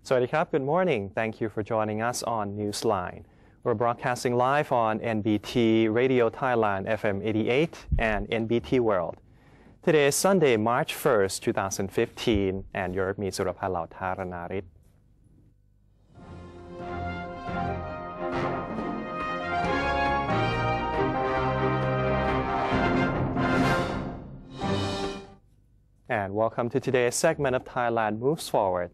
Sawasdee good morning. Thank you for joining us on Newsline. We're broadcasting live on NBT Radio Thailand FM 88 and NBT World. Today is Sunday, March 1st, 2015, and you're with me, Surapalao Tharanarit. And welcome to today's segment of Thailand Moves Forward.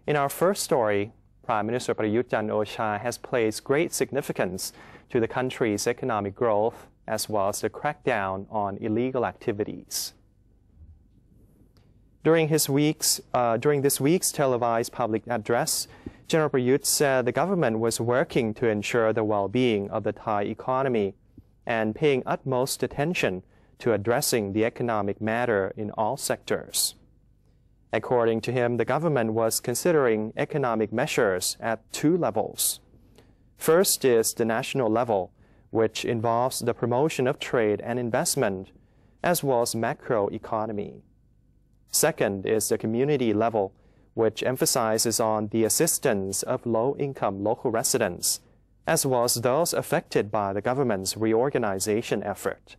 In our first story, Prime Minister Prayut Chan-o-cha has placed great significance to the country's economic growth as well as the crackdown on illegal activities. During this week's televised public address, General Prayut said the government was working to ensure the well-being of the Thai economy and paying utmost attention to addressing the economic matter in all sectors. According to him, the government was considering economic measures at two levels. First is the national level, which involves the promotion of trade and investment, as well as macroeconomy. Second is the community level, which emphasizes on the assistance of low-income local residents, as well as those affected by the government's reorganization effort.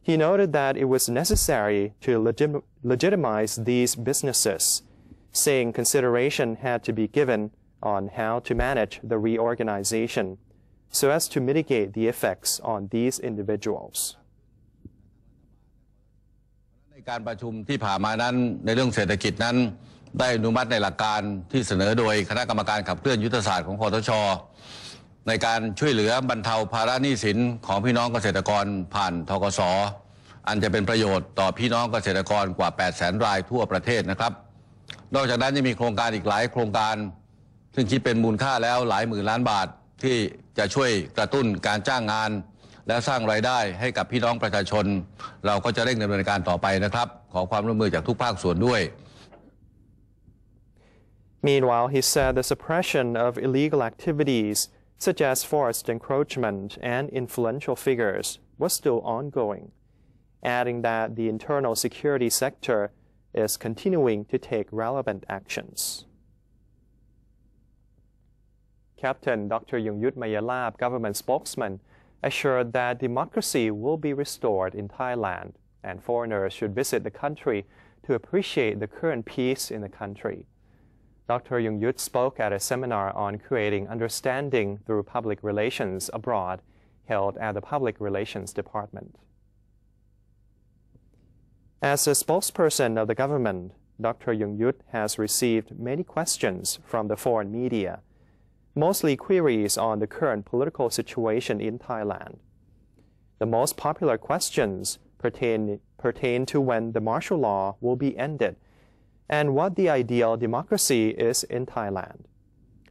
He noted that it was necessary to legitimize these businesses, saying consideration had to be given on how to manage the reorganization so as to mitigate the effects on these individuals. ในการประชุมที่ผ่านมานั้นในเรื่องเศรษฐกิจนั้นได้อนุมัติในหลักการที่เสนอโดยคณะกรรมการขับเคลื่อนยุทธศาสตร์ของคทช.ในการช่วยเหลือบรรเทาภาระหนี้สินของพี่น้องเกษตรกรผ่านธกส.อันจะเป็นประโยชน์ต่อพี่น้องเกษตรกรกว่า 800,000 รายทั่วประเทศนะครับนอกจากนั้นยังมีโครงการอีกหลายโครงการซึ่งคิดเป็นมูลค่าแล้วหลายหมื่นล้านบาทที่จะช่วยกระตุ้นการจ้างงานและสร้างรายได้ให้กับพี่น้องประชาชนเราก็จะเร่งดำเนินการต่อไปนะครับขอความร่วมมือจากทุกภาคส่วนด้วย Meanwhile, he said the suppression of illegal activities such as forced encroachment and influential figures was still ongoing, adding that the internal security sector is continuing to take relevant actions. Captain Dr. Yongyut Mayalab, government spokesman, assured that democracy will be restored in Thailand and foreigners should visit the country to appreciate the current peace in the country. Dr. Yongyut spoke at a seminar on creating understanding through public relations abroad held at the Public Relations Department. As a spokesperson of the government, Dr. Yongyut has received many questions from the foreign media, mostly queries on the current political situation in Thailand. The most popular questions pertain to when the martial law will be ended and what the ideal democracy is in Thailand.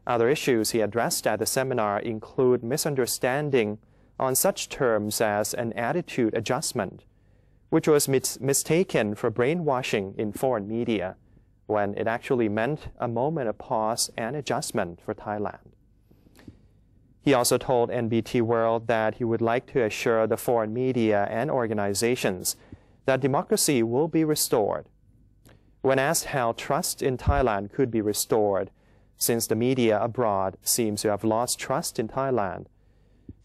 Other issues he addressed at the seminar include misunderstanding on such terms as an attitude adjustment, which was mistaken for brainwashing in foreign media, when it actually meant a moment of pause and adjustment for Thailand. He also told NBT World that he would like to assure the foreign media and organizations that democracy will be restored. When asked how trust in Thailand could be restored, since the media abroad seems to have lost trust in Thailand,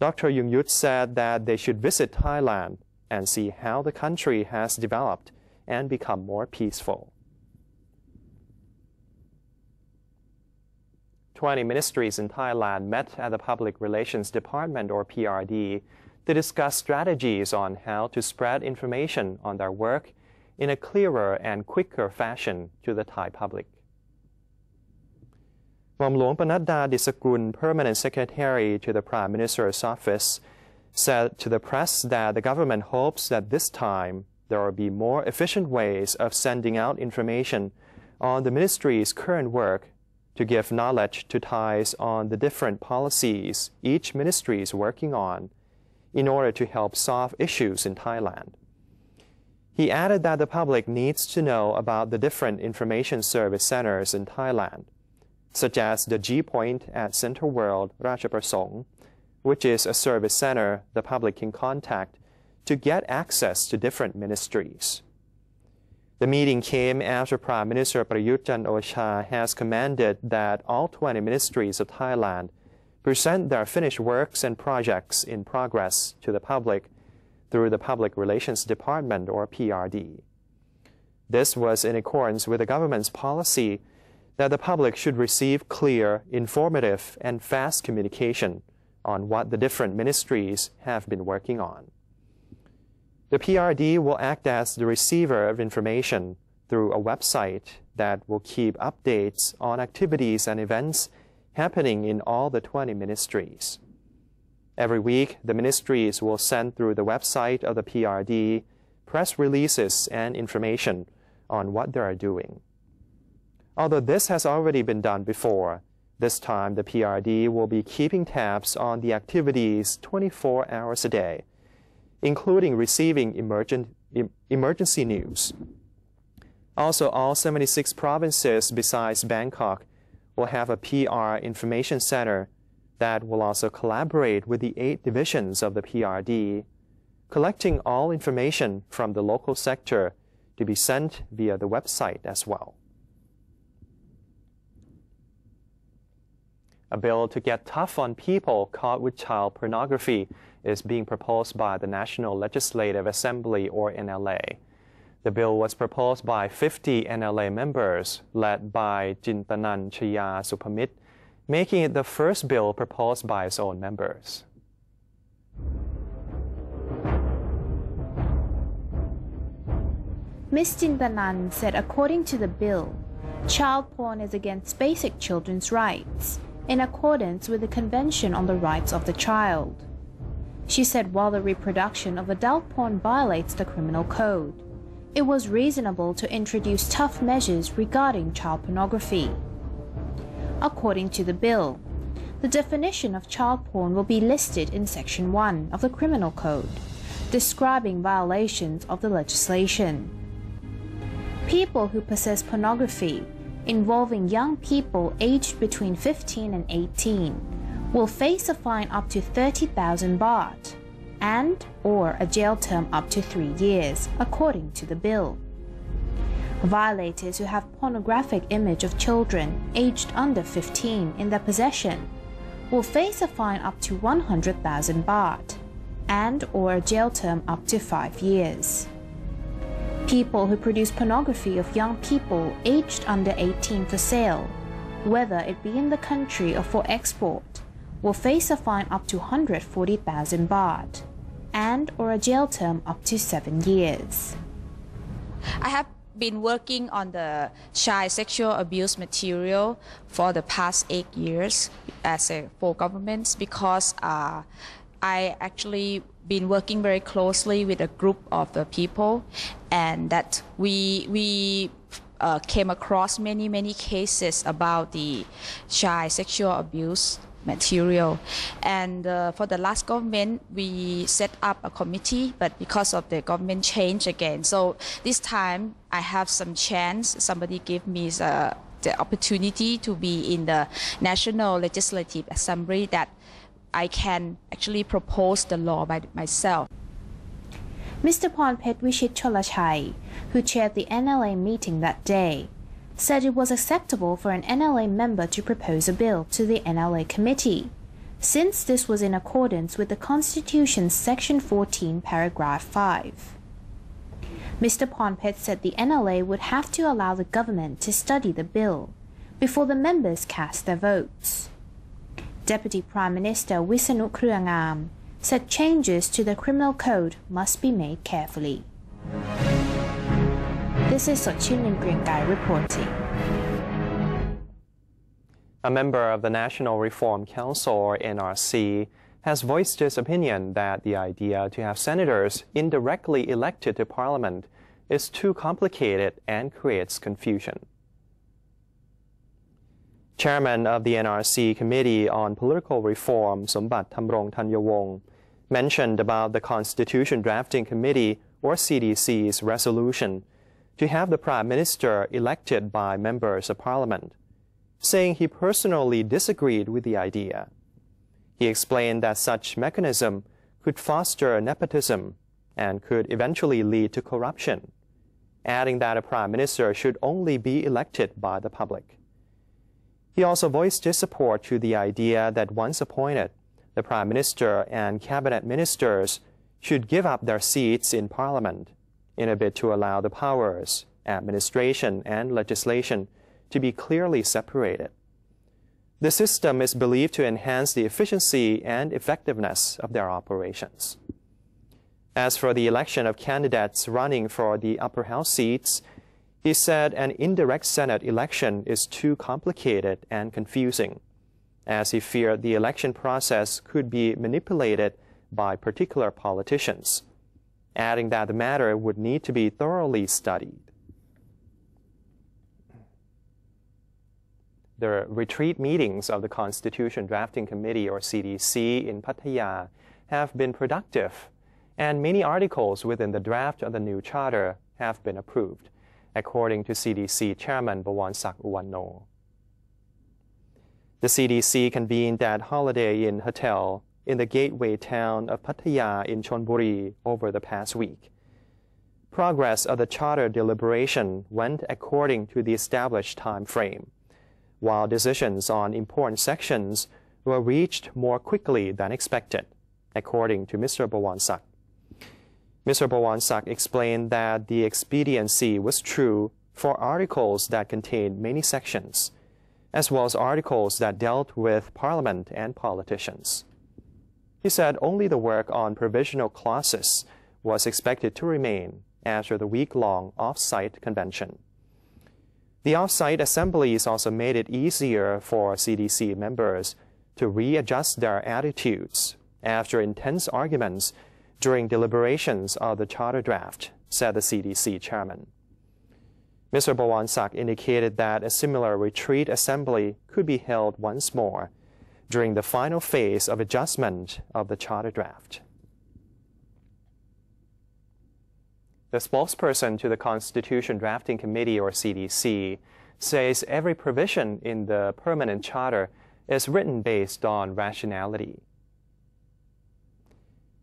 Dr. Yongyut said that they should visit Thailand and see how the country has developed and become more peaceful. 20 ministries in Thailand met at the Public Relations Department, or PRD, to discuss strategies on how to spread information on their work in a clearer and quicker fashion to the Thai public. Momluong Panadda Disakul, Permanent Secretary to the Prime Minister's Office, said to the press that the government hopes that this time there will be more efficient ways of sending out information on the ministry's current work to give knowledge to Thais on the different policies each ministry is working on in order to help solve issues in Thailand. He added that the public needs to know about the different information service centers in Thailand, such as the G Point at Central World Ratchaprasong, which is a service center the public can contact to get access to different ministries. The meeting came after Prime Minister Prayut Chan-o-cha has commanded that all 20 ministries of Thailand present their finished works and projects in progress to the public through the Public Relations Department, or PRD. This was in accordance with the government's policy that the public should receive clear, informative, and fast communication on what the different ministries have been working on. The PRD will act as the receiver of information through a website that will keep updates on activities and events happening in all the 20 ministries. Every week, the ministries will send through the website of the PRD press releases and information on what they are doing. Although this has already been done before, this time the PRD will be keeping tabs on the activities 24 hours a day, including receiving emergency news. Also, all 76 provinces besides Bangkok will have a PR information center that will also collaborate with the 8 divisions of the PRD, collecting all information from the local sector to be sent via the website as well. A bill to get tough on people caught with child pornography is being proposed by the National Legislative Assembly, or NLA. The bill was proposed by 50 NLA members, led by Jintanan Chaya Supamit, making it the first bill proposed by its own members. Ms. Jintanan said according to the bill, child porn is against basic children's rights, in accordance with the Convention on the Rights of the Child. She said while the reproduction of adult porn violates the criminal code, it was reasonable to introduce tough measures regarding child pornography. According to the bill, the definition of child porn will be listed in Section 1 of the Criminal Code, describing violations of the legislation. People who possess pornography involving young people aged between 15 and 18 will face a fine up to 30,000 baht and/or a jail term up to 3 years, according to the bill. Violators who have pornographic image of children aged under 15 in their possession will face a fine up to 100,000 baht and/or a jail term up to 5 years. People who produce pornography of young people aged under 18 for sale, whether it be in the country or for export, will face a fine up to 140,000 baht and/or a jail term up to 7 years. I have been working on the child sexual abuse material for the past 8 years for governments because I actually been working very closely with a group of the people, and that we came across many cases about the child sexual abuse material. And for the last government, we set up a committee, but because of the government change again, so this time I have some chance. Somebody gave me the opportunity to be in the National Legislative Assembly, that I can actually propose the law by myself. Mr. Pornpet Wishit Cholachai, who chaired the NLA meeting that day, said it was acceptable for an NLA member to propose a bill to the NLA committee, since this was in accordance with the Constitution's Section 14, Paragraph 5. Mr. Pornpet said the NLA would have to allow the government to study the bill before the members cast their votes. Deputy Prime Minister Wisanu Kruyangam said changes to the criminal code must be made carefully. This is Sochin Limgriengai reporting. A member of the National Reform Council, or NRC, has voiced his opinion that the idea to have senators indirectly elected to Parliament is too complicated and creates confusion. Chairman of the NRC Committee on Political Reform, Sombat Thamrong Thanyawong, mentioned about the Constitution Drafting Committee, or CDC's, resolution to have the Prime Minister elected by members of Parliament, saying he personally disagreed with the idea. He explained that such mechanism could foster nepotism and could eventually lead to corruption, adding that a prime minister should only be elected by the public. He also voiced his support to the idea that once appointed, the prime minister and cabinet ministers should give up their seats in parliament in a bid to allow the powers, administration and legislation to be clearly separated. The system is believed to enhance the efficiency and effectiveness of their operations. As for the election of candidates running for the upper house seats, he said an indirect Senate election is too complicated and confusing, as he feared the election process could be manipulated by particular politicians, adding that the matter would need to be thoroughly studied. The retreat meetings of the Constitution Drafting Committee, or CDC, in Pattaya have been productive, and many articles within the draft of the new charter have been approved, according to CDC Chairman Bawansak Uwano. The CDC convened at Holiday Inn Hotel in the gateway town of Pattaya in Chonburi over the past week. Progress of the charter deliberation went according to the established time frame, while decisions on important sections were reached more quickly than expected, according to Mr. Bawansak. Mr. Bawansak explained that the expediency was true for articles that contained many sections, as well as articles that dealt with Parliament and politicians. He said only the work on provisional clauses was expected to remain after the week-long off-site convention. The off-site assemblies also made it easier for CDC members to readjust their attitudes after intense arguments during deliberations of the charter draft, said the CDC chairman. Mr. Bawansak indicated that a similar retreat assembly could be held once more during the final phase of adjustment of the charter draft. The spokesperson to the Constitution Drafting Committee, or CDC, says every provision in the permanent charter is written based on rationality.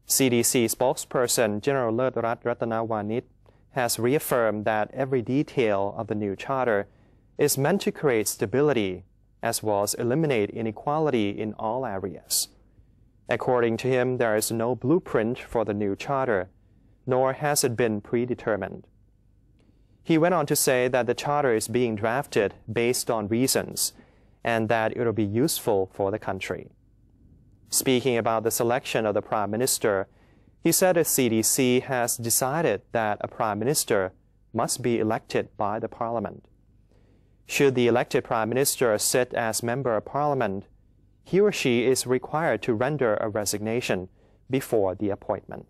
CDC spokesperson General Lertrat Ratanawanit has reaffirmed that every detail of the new charter is meant to create stability as well as eliminate inequality in all areas. According to him, there is no blueprint for the new charter, nor has it been predetermined. He went on to say that the charter is being drafted based on reasons and that it will be useful for the country. Speaking about the selection of the Prime Minister, he said the CDC has decided that a Prime Minister must be elected by the Parliament. Should the elected Prime Minister sit as Member of Parliament, he or she is required to render a resignation before the appointment.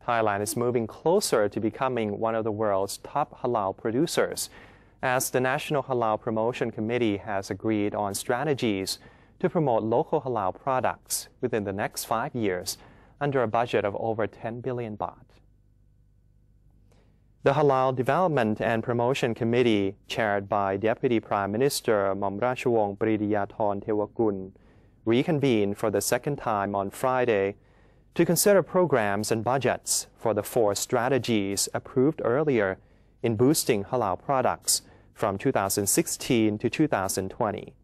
Thailand is moving closer to becoming one of the world's top halal producers, as the National Halal Promotion Committee has agreed on strategies to promote local halal products within the next 5 years under a budget of over 10 billion baht. The Halal Development and Promotion Committee, chaired by Deputy Prime Minister Momrachwong Pridiyathorn Thewakul, reconvened for the second time on Friday to consider programs and budgets for the 4 strategies approved earlier in boosting halal products from 2016 to 2020.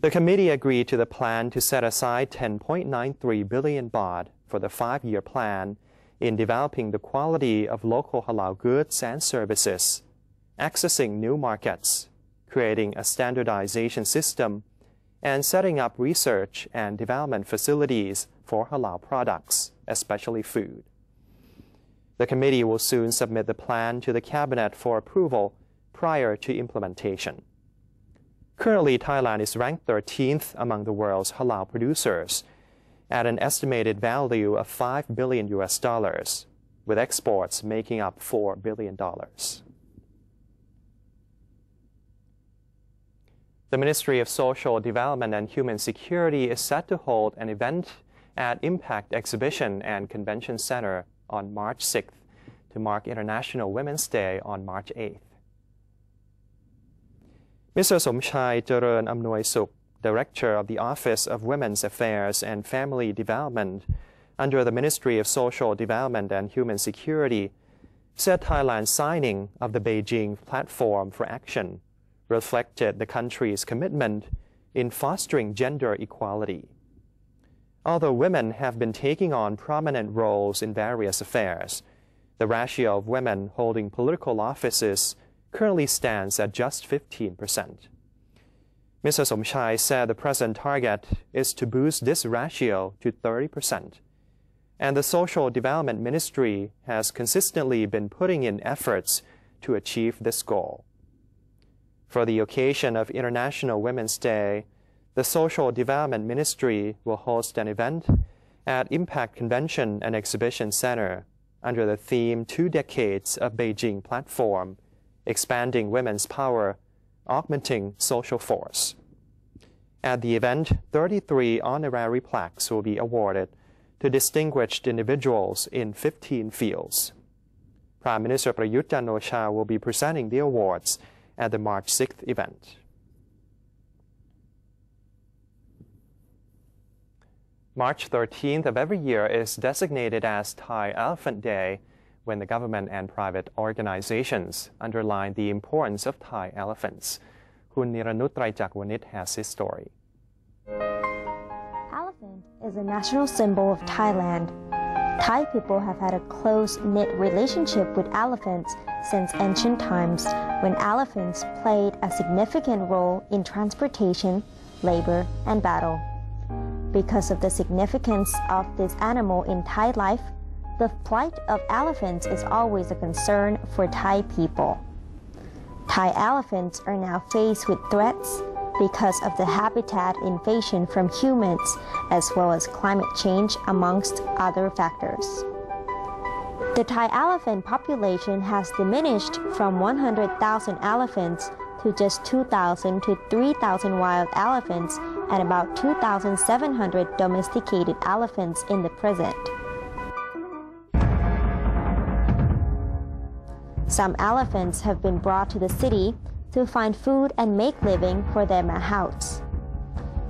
The committee agreed to the plan to set aside 10.93 billion baht for the 5-year plan in developing the quality of local halal goods and services, accessing new markets, creating a standardization system, and setting up research and development facilities for halal products, especially food. The committee will soon submit the plan to the cabinet for approval prior to implementation. Currently, Thailand is ranked 13th among the world's halal producers at an estimated value of $5 billion, with exports making up $4 billion. The Ministry of Social Development and Human Security is set to hold an event at Impact Exhibition and Convention Center on March 6th to mark International Women's Day on March 8th. Mr. Somchai Cherern Amnoi Suk, Director of the Office of Women's Affairs and Family Development, under the Ministry of Social Development and Human Security, said Thailand's signing of the Beijing Platform for Action reflected the country's commitment in fostering gender equality. Although women have been taking on prominent roles in various affairs, the ratio of women holding political offices currently stands at just 15%. Mr. Somchai said the present target is to boost this ratio to 30%, and the Social Development Ministry has consistently been putting in efforts to achieve this goal. For the occasion of International Women's Day, the Social Development Ministry will host an event at Impact Convention and Exhibition Center under the theme 2 Decades of Beijing Platform, Expanding Women's Power, Augmenting Social Force. At the event, 33 honorary plaques will be awarded to distinguished individuals in 15 fields. Prime Minister Prayut Chan-o-cha will be presenting the awards at the March 6th event. March 13th of every year is designated as Thai Elephant Day, when the government and private organizations underline the importance of Thai elephants. Kun Niranut Traijakwanit has his story. Elephant is a national symbol of Thailand. Thai people have had a close-knit relationship with elephants since ancient times, when elephants played a significant role in transportation, labor, and battle. Because of the significance of this animal in Thai life, the plight of elephants is always a concern for Thai people. Thai elephants are now faced with threats because of the habitat invasion from humans, as well as climate change, amongst other factors. The Thai elephant population has diminished from 100,000 elephants to just 2,000 to 3,000 wild elephants and about 2,700 domesticated elephants in the present. Some elephants have been brought to the city to find food and make living for their mahouts.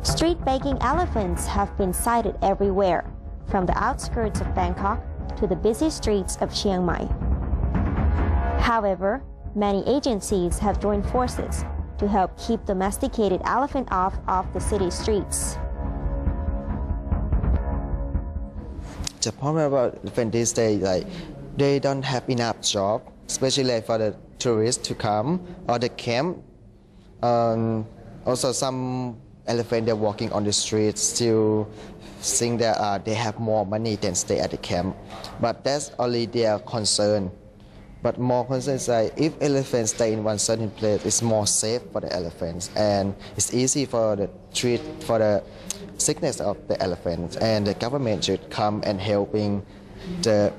Street begging elephants have been sighted everywhere, from the outskirts of Bangkok to the busy streets of Chiang Mai. However, many agencies have joined forces to help keep domesticated elephant off the city streets. The problem about elephant these days, they don't have enough job, especially for the tourists to come or the camp. Also, some elephants they're walking on the streets still think that they have more money than stay at the camp. But that's only their concern. But more concern is if elephants stay in one certain place, it's more safe for the elephants, and it's easy for the treat for the sickness of the elephants. And the government should come and helping the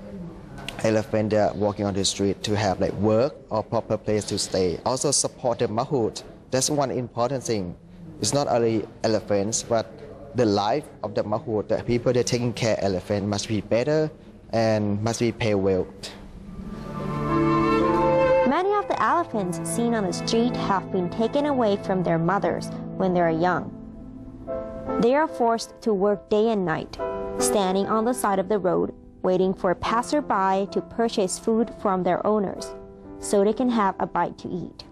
elephant that are walking on the street to have work or proper place to stay. Also support the mahout. That's one important thing. It's not only elephants, but the life of the mahout. The people that are taking care of elephants must be better and must be paid well. Many of the elephants seen on the street have been taken away from their mothers when they are young. They are forced to work day and night, standing on the side of the road, waiting for passerby to purchase food from their owners, so they can have a bite to eat.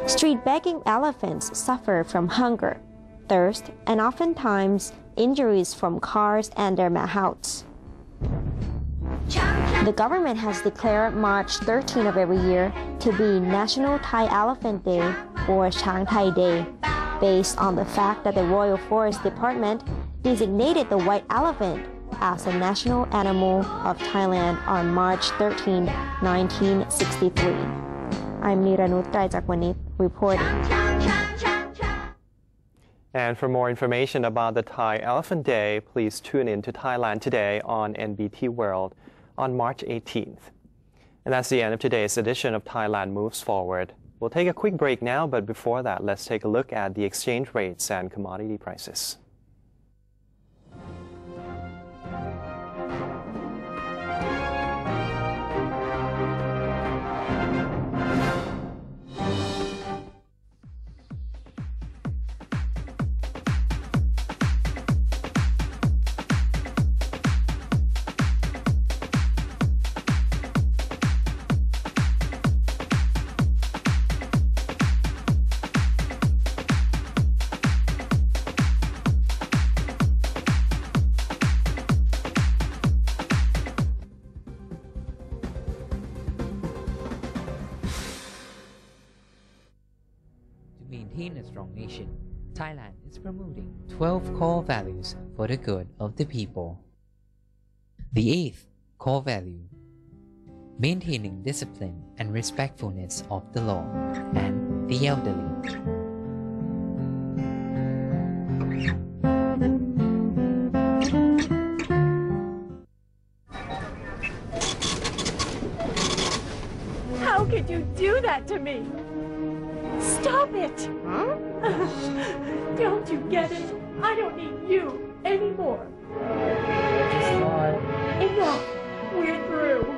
Street begging elephants suffer from hunger, thirst, and oftentimes injuries from cars and their mahouts. The government has declared March 13 of every year to be National Thai Elephant Day or Chang Thai Day, based on the fact that the Royal Forest Department designated the white elephant as the national animal of Thailand on March 13, 1963. I'm Niranut Traijakwanit reporting. And for more information about the Thai Elephant Day, please tune in to Thailand Today on NBT World on March 18th. And that's the end of today's edition of Thailand Moves Forward. We'll take a quick break now, but before that, let's take a look at the exchange rates and commodity prices. strong nation, Thailand is promoting 12 core values for the good of the people. The 8th core value: maintaining discipline and respectfulness of the law and the elderly. How could you do that to me? Stop it! Huh? Don't you get it? I don't need you anymore. Enough! We're through.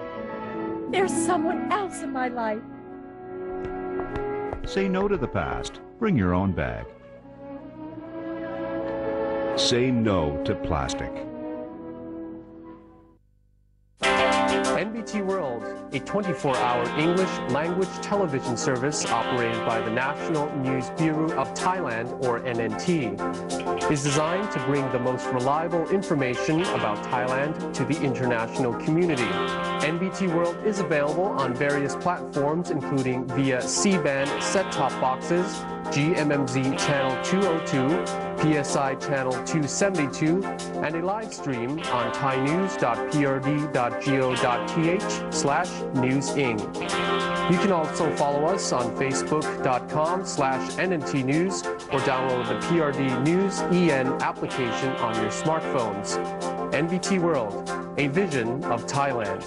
There's someone else in my life. Say no to the past. Bring your own bag. Say no to plastic. NBT World, a 24-hour English language television service operated by the National News Bureau of Thailand, or NNT, is designed to bring the most reliable information about Thailand to the international community. NBT World is available on various platforms, including via C-band set-top boxes, GMMZ Channel 202, PSI Channel 272, and a live stream on thainews.prd.go.th/newsing. You can also follow us on facebook.com/NNT News or download the PRD News EN application on your smartphones. NBT World, a vision of Thailand.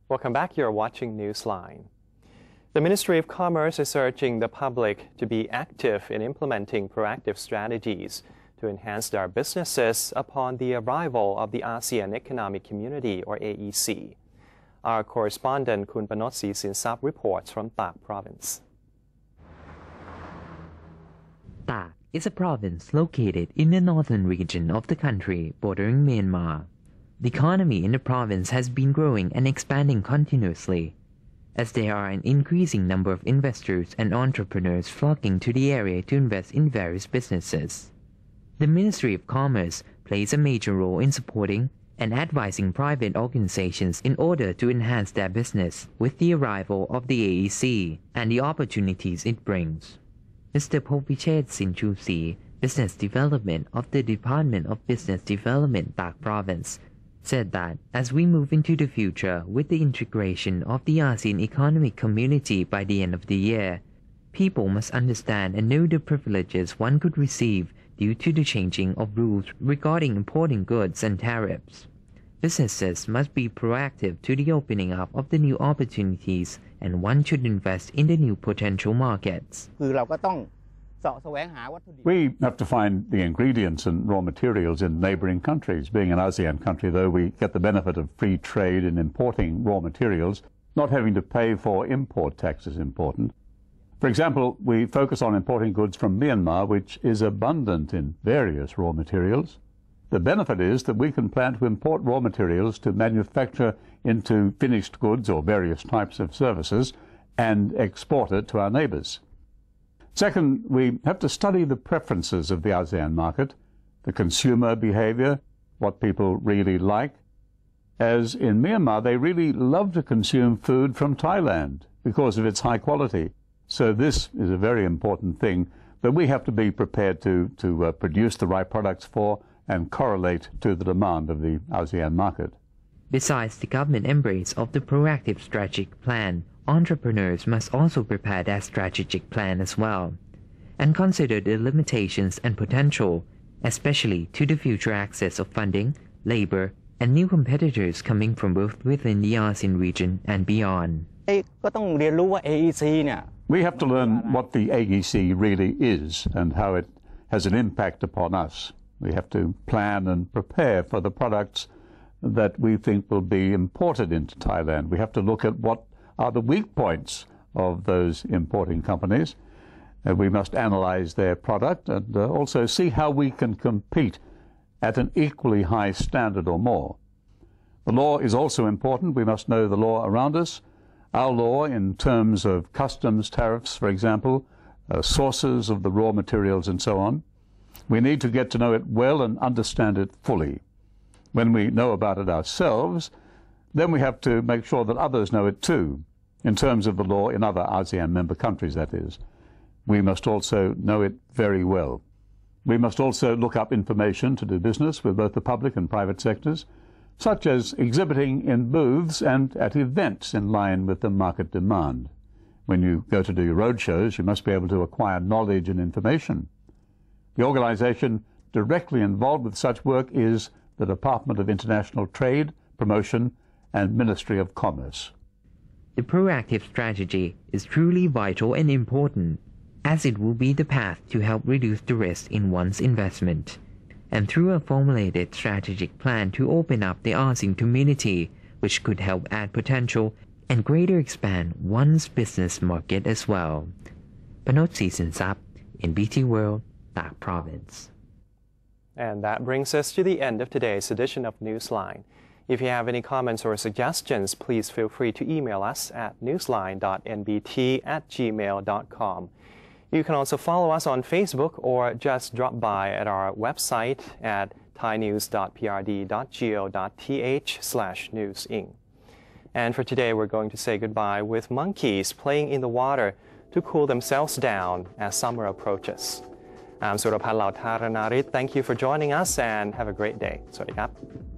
Welcome back. You're watching Newsline. The Ministry of Commerce is urging the public to be active in implementing proactive strategies to enhance their businesses upon the arrival of the ASEAN Economic Community, or AEC. Our correspondent Kun Panot Sinsap reports from Tak Province. Tak is a province located in the northern region of the country bordering Myanmar. The economy in the province has been growing and expanding continuously, as there are an increasing number of investors and entrepreneurs flocking to the area to invest in various businesses. The Ministry of Commerce plays a major role in supporting and advising private organizations in order to enhance their business with the arrival of the AEC and the opportunities it brings. Mr. Popichet Sinchusi, Business Development of the Department of Business Development, Tak Province, said that as we move into the future with the integration of the ASEAN Economic Community by the end of the year, people must understand and know the privileges one could receive due to the changing of rules regarding importing goods and tariffs. Businesses must be proactive to the opening up of the new opportunities, and one should invest in the new potential markets. We have to find the ingredients and raw materials in neighboring countries. Being an ASEAN country, though, we get the benefit of free trade in importing raw materials. Not having to pay for import tax is important. For example, we focus on importing goods from Myanmar, which is abundant in various raw materials. The benefit is that we can plan to import raw materials to manufacture into finished goods or various types of services and export it to our neighbors. Second, we have to study the preferences of the ASEAN market, the consumer behavior, what people really like. As in Myanmar, they really love to consume food from Thailand because of its high quality. So this is a very important thing that we have to be prepared to produce the right products for and correlate to the demand of the ASEAN market. Besides the government embrace of the proactive strategic plan, entrepreneurs must also prepare their strategic plan as well, and consider the limitations and potential, especially to the future access of funding, labor, and new competitors coming from both within the ASEAN region and beyond. We have to learn what the AEC really is and how it has an impact upon us. We have to plan and prepare for the products that we think will be imported into Thailand. We have to look at what are the weak points of those importing companies. We must analyze their product and also see how we can compete at an equally high standard or more. The law is also important. We must know the law around us. Our law in terms of customs tariffs, for example, sources of the raw materials and so on. We need to get to know it well and understand it fully. When we know about it ourselves, then we have to make sure that others know it too, in terms of the law in other ASEAN member countries, that is. We must also know it very well. We must also look up information to do business with both the public and private sectors, such as exhibiting in booths and at events in line with the market demand. When you go to do your road shows, you must be able to acquire knowledge and information. The organization directly involved with such work is the Department of International Trade, Promotion, and Ministry of Commerce. The proactive strategy is truly vital and important, as it will be the path to help reduce the risk in one's investment, and through a formulated strategic plan to open up the ASEAN community, which could help add potential and greater expand one's business market as well. Panot Season-Sap, NBT World, Tak Province. And that brings us to the end of today's edition of Newsline. If you have any comments or suggestions, please feel free to email us at newsline.nbt@gmail.com. You can also follow us on Facebook or just drop by at our website at thainews.prd.go.th/newsing. And for today, we're going to say goodbye with monkeys playing in the water to cool themselves down as summer approaches. I'm Surapat Lautaranarit. Thank you for joining us and have a great day. สวัสดีครับ